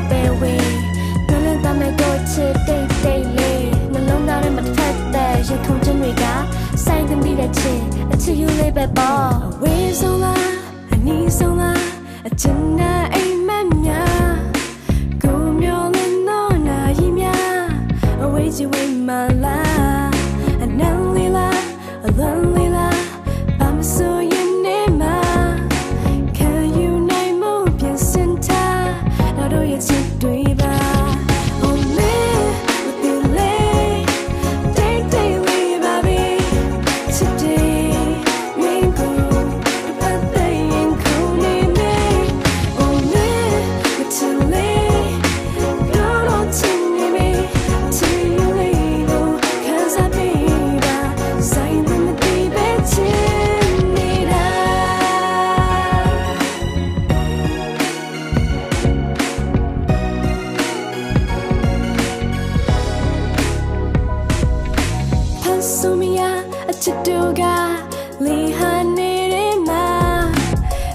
လောက်ပဲဝေးလွန်လွန်သားမဲ့ကိုချစ်တိတ်တိတ်လေးနှလုံးသားထဲမှာတစ်ဖက်သက်ရခုံချင်းတွေကစိုက်သမီးတဲ့ချစ်အချစ်ယူလေးပဲပေါ့အဝေးဆုံးလားအနီးဆုံးလားအချစ်နဲ့အိမ်မက်များကိုမျိုးလေးနော်နာရီများအဝေးချီဝေးမှလားအနံလေးလားအလွန်လေးလားဘာမဆိုရင်နေမှာခံယူနိုင်မှုပြင်စင်ထားတော့တို့ရဲ့ချစ်တွေပါ Sumia a chidoga li hanere ma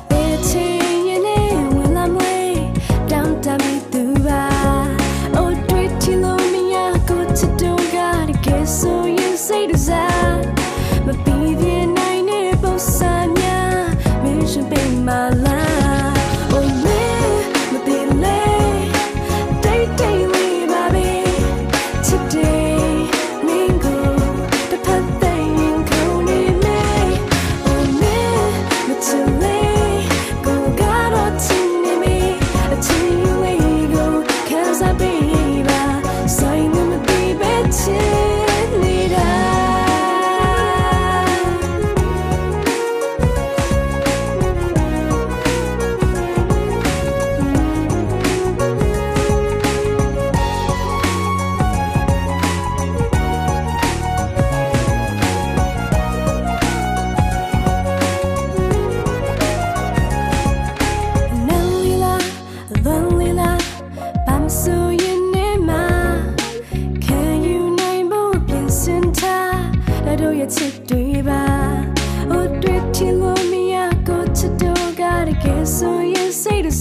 betting yene when I'm way down tammy tuba oh pretty lomia go chidoga to get so you say to that but baby nine bosanya me should be my life oh man but they lay daily baby today chitတွေပါ oh တွေ့ချင်လို့မရကိုချစ်တော့ gotta get so you say to